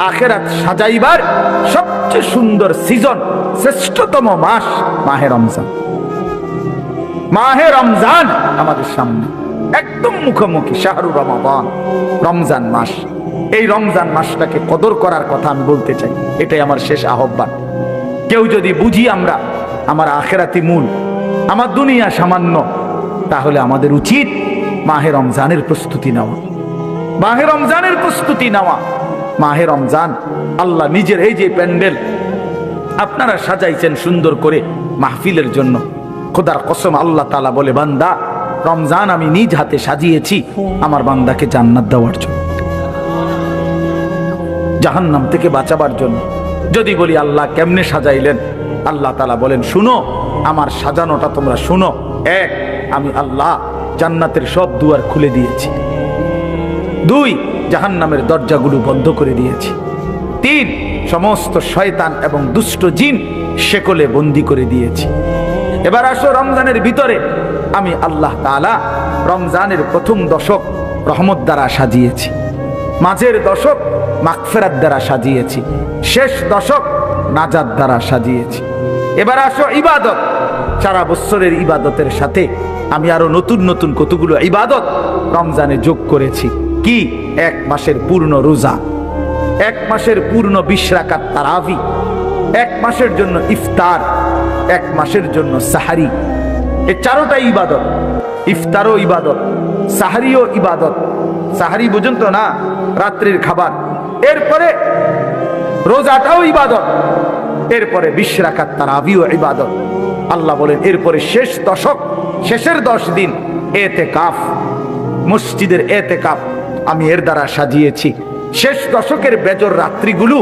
আখিরাত সাজাইবার সবচেয়ে সুন্দর সিজন, শ্রেষ্ঠতম মাস মাহে রমজান। মাহে রমজান আমাদের সামনে একদম মুখোমুখি, শাহরুর রমাদান, রমজান মাস। এই রমজান মাসটাকে কদর করার কথা আমি বলতে চাই, এটাই আমার শেষ আহ্বান। কেউ যদি বুঝি আমরা আমার আখিরাতি মূল, আমার দুনিয়া সামান্য, তাহলে আমাদের উচিত মাহে রমজানের প্রস্তুতি নেওয়া, মাহে রমজানের প্রস্তুতি নেওয়া। মাহে রমজান আল্লাহ নিজের, এই যে প্যান্ডেল আপনারা সাজাইছেন সুন্দর করে মাহফিলের জন্য, খোদার কসম আল্লাহ তাআলা বলে, বান্দা রমজান আমি নিজ হাতে সাজিয়েছি আমার বান্দাকে জান্নাত দেওয়ার জন্য, জাহান্নাম থেকে বাঁচাবার জন্য। যদি বলি আল্লাহ কেমনে সাজাইলেন, আল্লাহ তাআলা বলেন, শুনো আমার সাজানোটা তোমরা শুনো। এক, আমি আল্লাহ জান্নাতের সব দুয়ার খুলে দিয়েছি। দুই, জাহান্নামের দরজাগুলো বন্ধ করে দিয়েছি। তিন, সমস্ত শয়তান এবং দুষ্ট জিন শেকলে বন্দী করে দিয়েছি। এবার আসো রমজানের ভিতরে আমি আল্লাহ তাআলা রমজানের প্রথম দশক রহমত দ্বারা সাজিয়েছি, মাঝের দশক মাগফিরাত দ্বারা সাজিয়েছি, শেষ দশক নাজাত দ্বারা সাজিয়েছি। এবার আসো ইবাদত, সারা বছরের ইবাদতের সাথে আমি আরো নতুন নতুন কতগুলো ইবাদত রমজানে যোগ করেছি। কি? এক মাসের পূর্ণ রোজা, এক মাসের পূর্ণ 20 রাকাত তারাবি, এক মাসের জন্য ইফতার, এক মাসের জন্য সাহারি। এই চারোটাই ইবাদত। ইফতারও ইবাদত, সাহারিও ইবাদত। সাহারি বুঝুন তো না, রাত্রির খাবার। এরপরে রোজাটাও ইবাদত, এরপরে 20 রাকাত তারাবিও ইবাদত। আল্লাহ বলেন এরপরে শেষ দশক, শেষের 10 দিন এতেকাফ, মসজিদের এতেকাফ আমি এর দ্বারা সাজিয়েছি। শেষ দশকের বেজর রাত্রিগুলো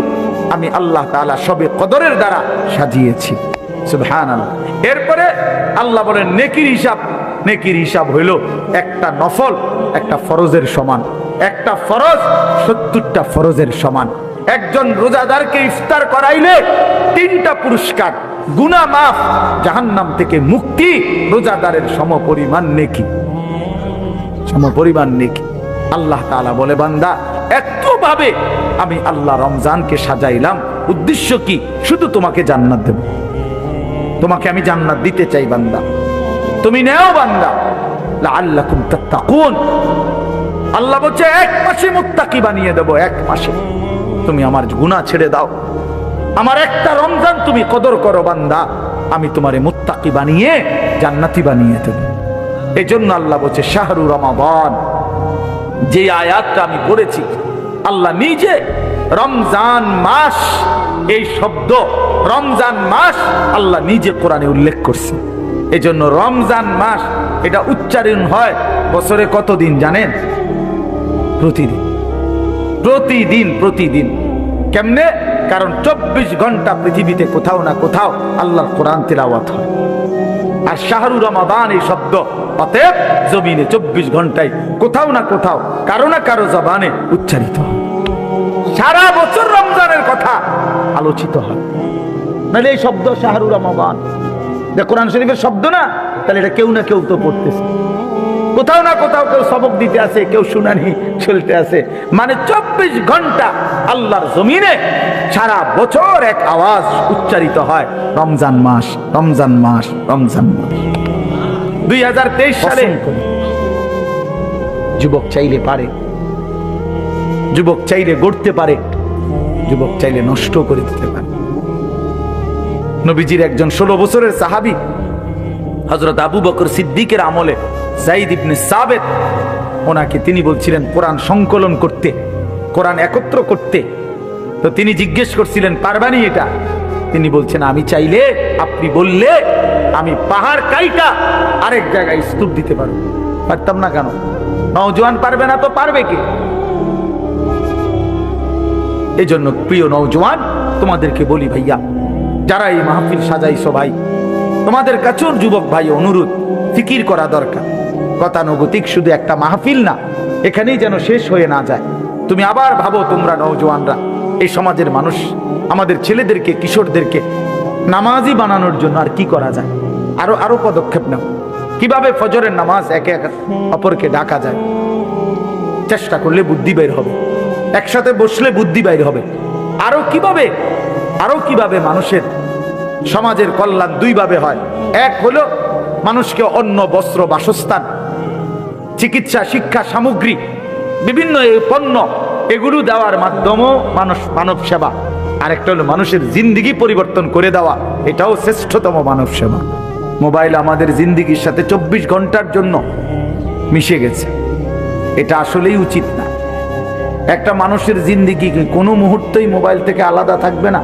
আমি আল্লাহ তাআলা সবে কদরের দ্বারা সাজিয়েছি। সুবহানাল্লাহ। এরপরে আল্লাহ বলেন নেকির হিসাব, নেকির হিসাব হইল একটা নফল একটা ফরজের সমান, একটা ফরজ 70টা ফরজের সমান। একজন রোজাদারকে ইফতার করাইলে 3টা পুরস্কার, গুনাহ মাফ, জাহান্নাম থেকে মুক্তি, রোজাদারের সমপরিমাণ নেকি, সমপরিমাণ নেকি। আল্লাহ তাআলা বলে, বান্দা এত ভাবে আমি আল্লাহ রমজানকে সাজাইলাম, উদ্দেশ্য কি? শুধু তোমাকে জান্নাত দেব, তোমাকে আমি জান্নাত দিতে চাই বান্দা, তুমি নেও বান্দা, লাআল্লাকুম তাত্তাকুন। আল্লাহ বলছে এক মাসে মুত্তাকি বানিয়ে দেব, এক মাসে তুমি আমার গুনাহ ছেড়ে দাও, আমার একটা রমজান তুমি কদর করো বান্দা, আমি তোমারে মুত্তাকি বানিয়ে জান্নাতি বানিয়ে দেব। এই জন্য আল্লাহ বলছে শাহরু রমাদান। যে আয়াতটা আমি পড়েছি, আল্লাহ নিজে রমজান মাস, এই শব্দ রমজান মাস আল্লাহ নিজে কোরআনে উল্লেখ করছে। এই জন্য রমজান মাস এটা উচ্চারণ হয় বছরে কত দিন জানেন? প্রতিদিন, প্রতিদিন, প্রতিদিন। কেমনে? কারণ 24 ঘন্টা পৃথিবীতে কোথাও না কোথাও আল্লাহর কোরআন তিলাওয়াত হয়। আর শাহরু রমাদান এই শব্দ অতএব জমিনে 24 ঘন্টায় কোথাও না কোথাও কারো না কারো জবানে উচ্চারিত হয়। সারা বছর রমজানের কথা আলোচিত হয়। নাহলে এই শব্দ শাহরু রমাদান কোরআন শরীফের শব্দ না, তাহলে এটা কেউ না কেউ তো পড়তেছে, কোথাও না কোথাও কেউ সবক দিতে আছে, কেউ শুনানি চলতে আছে। মানে 24 ঘন্টা আল্লাহর জমিনে সারা বছর এক আওয়াজ উচ্চারিত হয়, রমজান মাস, রমজান মাস, রমজান মাস। 2023 সালে যুবক চাইলে পারে, যুবক চাইলে গড়তে পারে, যুবক চাইলে নষ্ট করে দিতে পারে। নবীজির একজন 16 বছরের সাহাবী হযরত আবু বকর সিদ্দিকের আমলে যায়েদ ইবনে সাবিত, ওনাকে তিনি বলছিলেন কোরআন সংকলন করতে, কোরআন একত্র করতে। তো তিনি জিজ্ঞেস করছিলেন, পারবানি এটা? তিনি বলছেন, আমি চাইলে, আপনি বললে আমি পাহাড় কাইটা আরেক জায়গায় স্তূপ দিতে পারবো। পারতাম না কেন? নওজোয়ান পারবে না তো পারবে কে? এই জন্য প্রিয় নওজোয়ান, তোমাদেরকে বলি ভাইয়া, যারা এই মাহফিল সাজাইছো ভাই, তোমাদের কাছেও যুবক ভাই অনুরোধ, ফিকির করা দরকার। গতানুগতিক শুধু একটা মাহফিল না, এখানেই যেন শেষ হয়ে না যায়। তুমি আবার ভাবো, তোমরা নওজোয়ানরা, এই সমাজের মানুষ, আমাদের ছেলেদেরকে, কিশোরদেরকে নামাজি বানানোর জন্য আর কি করা যায়, আরো আরো পদক্ষেপ নাও। কিভাবে ফজরের নামাজ একে অপরকে ডাকা যায়, চেষ্টা করলে বুদ্ধি বের হবে। একসাথে বসলে বুদ্ধি বাইর হবে। আরো কিভাবে মানুষের সমাজের কল্যাণ দুইভাবে হয়। এক হলো মানুষকে অন্ন, বস্ত্র, বাসস্থান, চিকিৎসা, শিক্ষা, সামগ্রী, বিভিন্ন এই পণ্য এগুলো দেওয়ার মাধ্যমেও মানব সেবা। আরেকটা হলো মানুষের জিন্দিগি পরিবর্তন করে দেওয়া, এটাও শ্রেষ্ঠতম মানব সেবা। মোবাইল আমাদের জিন্দিগির সাথে 24 ঘন্টার জন্য মিশে গেছে, এটা আসলেই উচিত না। একটা মানুষের জিন্দিগি কোনো মুহূর্তেই মোবাইল থেকে আলাদা থাকবে না,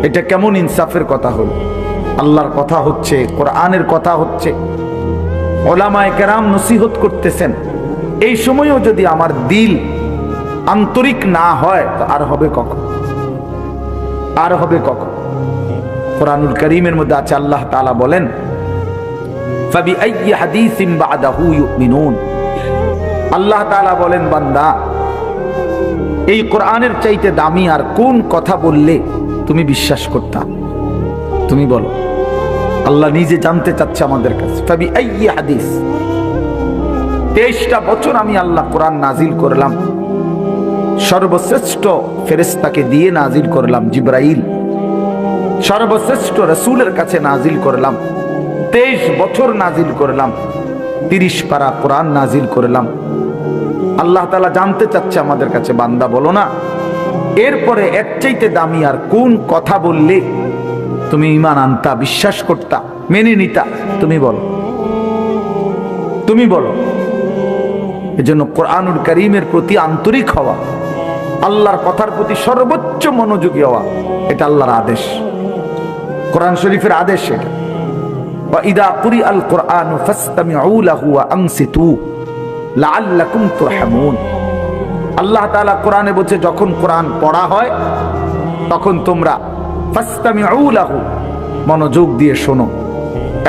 এটা কেমন ইনসাফের কথা হলো? আল্লাহর কথা হচ্ছে, কোরআনের কথা হচ্ছে, ওলামায়ে কেরাম নসিহত করতেছেন, এই সময়ও যদি আমার দিল আন্তরিক না হয় তো আর হবে কখন? কোরআনুল কারীমের মধ্যে আছে, আল্লাহ তাআলা বলেন, ফাবিআইয়ি হাদিসিন বা'দাহু ইউমিনুন। আল্লাহ তাআলা বলেন, বান্দা, এই কোরআনের চাইতে দামি আর কোন কথা বললে তুমি বিশ্বাস করতা? তুমি বলো। আল্লাহ নিজে জানতে চাচ্ছে আমাদের কাছে। ফাবিআইয়ি হাদিস, 23টা বছর আমি আল্লাহ কোরআন নাজিল করলাম, সর্বশ্রেষ্ঠ ফেরেশতাকে দিয়ে নাজিল করলাম, জিবরাইল, সর্বশ্রেষ্ঠ রাসূলের কাছে নাজিল করলাম, 23 বছর নাজিল করলাম, 30 পারা কোরআন নাজিল করলাম। আল্লাহ তাআলা জানতে চাচ্ছে আমাদের কাছে, বান্দা বলো না, এরপরে এর চাইতে দামি আর কোন কথা বললে তুমি ঈমান আনতা, বিশ্বাস করতা, মেনে নিতা? তুমি বলো। এজন্য কোরআনুল কারীমের প্রতি আন্তরিক হওয়া, আল্লাহর কথার প্রতি সর্বোচ্চ মনোযোগী হওয়া, এটা আল্লাহর আদেশ, কোরআন শরীফের আদেশ। এটা ওয়া ইদা কুরিআল কুরআনু ফাসতামিউ লাহু ওয়া আনসিতু লাআল্লাকুম তুরহামুন। আল্লাহ তাআলা কোরআনে বলছে, যখন কোরআন পড়া হয় তখন তোমরা ফাসতামিউ লাহু, মনোযোগ দিয়ে শোনো,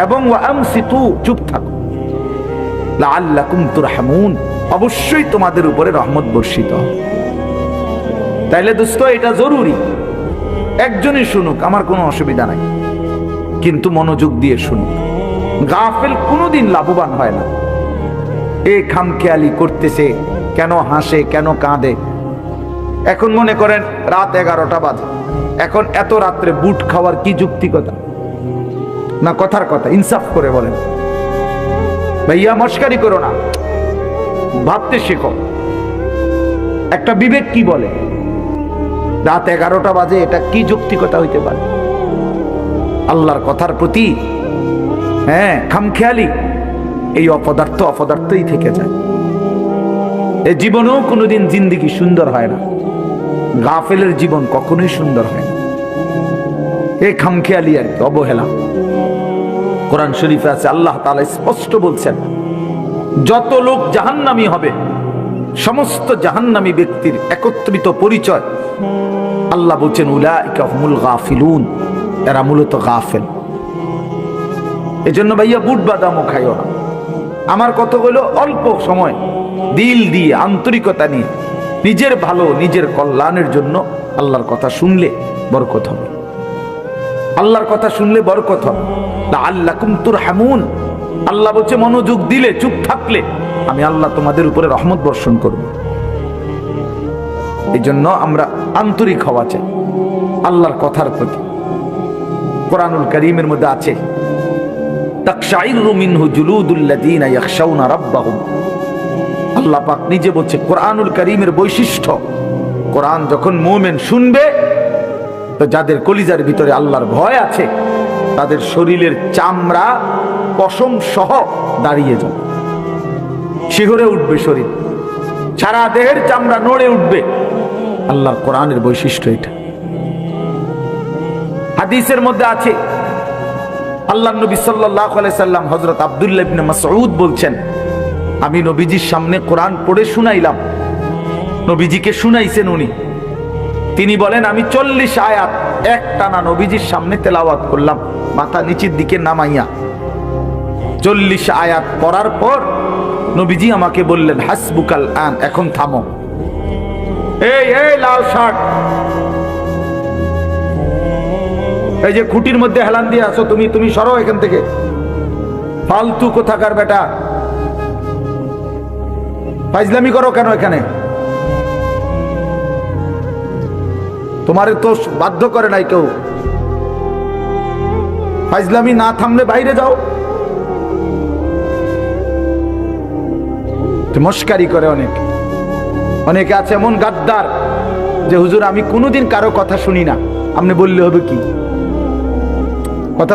এবং ওয়া আনসিতু, চুপ থাকো, লাআল্লাকুম তুরহামুন, অবশ্যই তোমাদের উপরে রহমত বর্ষিত হবে। তাইলে দোস্ত, এটা জরুরি, একজনই শুনুক, আমার কোনো অসুবিধা নাই, কিন্তু মনোযোগ দিয়ে শুনুক। গাফেল কোনোদিন লাভবান হয় না। এ খামখেয়ালি করতেছে, কেন হাসে, কেন কাঁদে। এখন মনে করেন রাত 11টা বাজে, এখন এত রাত্রে বুট খাওয়ার কি যুক্তিকতা? না কথার কথা, ইনসাফ করে বলেন। ভাইয়া মস্কারি করো না, ভাবতে শেখো। একটা বিবেক কি বলে? রাত 11টা বাজে, এটা কি যৌক্তিকতা হইতে পারে? আল্লাহর কথার প্রতি খামখেয়ালি, এই অপদার্থই থেকে যায়। এই জীবনেও কোনোদিন জিন্দেগি সুন্দর হয় না, গাফেলের জীবন কখনোই সুন্দর হয় না। এই খামখেয়ালি আর অবহেলা। কোরআন শরীফে আছে, আল্লাহ তাআলা স্পষ্ট বলছেন, যত লোক জাহান্নামী হবে, সমস্ত জাহান্নামী ব্যক্তির একত্রিত পরিচয়, আল্লাহ বলছেন, উলাইকা হুমুল গাফিলুন, এরা মূলত গাফেল। এজন্য ভাইয়া বুট বাদামও খাইও না। আমার কত হলো, অল্প সময় দিল দিয়ে, আন্তরিকতা নিয়ে, নিজের ভালো, নিজের কল্যাণের জন্য আল্লাহর কথা শুনলে বরকত হবে। আল্লাহর কথা শুনলে বরকত হবে। লাআল্লাকুম তুরহামুন, আল্লাহ বলছে, মনোযোগ দিলে, চুপ থাকলে আমি আল্লাহ তোমাদের উপরে রহমত বর্ষণ করব। এই জন্য আমরা আন্তরিক হওয়া চাই আল্লাহর কথার প্রতি। কোরআনুল কারীমের মধ্যে আছে, তাকশাইরু মিনহু জুলুদুল্লাযীনা ইয়াখশাউনা রাব্বাহুম। আল্লাহ পাক নিজে বলছে, কোরআনুল কারীমের বৈশিষ্ট্য, কোরআন যখন মুমিন শুনবে, তো যাদের কলিজার ভিতরে আল্লাহর ভয় আছে, তাদের শরীরের চামড়া পশম সহ দাঁড়িয়ে যাবে, শিহরে উঠবে শরীর, সারা দেহের চামড়া নড়ে উঠবে। আল্লাহর কোরআনের বৈশিষ্ট্য এটা। হাদিসের মধ্যে আছে, আল্লাহ নবী সাল্লাল্লাহু আলাইহি সাল্লাম, হযরত আব্দুল্লাহ ইবনে মাসউদ বলছেন, আমি নবীজির সামনে কোরআন পড়ে শুনাইলাম। নবীজিকে শুনাইছেন উনি। তিনি বলেন, আমি 40 আয়াত একটানা নবীজির সামনে তেলাওয়াত করলাম, মাথা নিচের দিকে নামাইয়া। 40 আয়াত পড়ার পর নবীজি আমাকে বললেন, হাসবুকাল আন, এখন থামো। এই লাল শার্ট, এই যে খুঁটির মধ্যে হেলান দিয়ে আছো, তুমি সরো এখান থেকে, ফালতু কোথাকার বেটা, ফাইজলামি করো কেন এখানে? তোমারে তো বাধ্য করে নাই কেউ। ফাইজলামি না থামলে বাইরে যাও। মস্কারি করে অনেকে আছে এমন গাদ্দার যে হুজুর আমি কোনোদিন কারো কথা শুনি না, আপনি বললে হবে কি কথা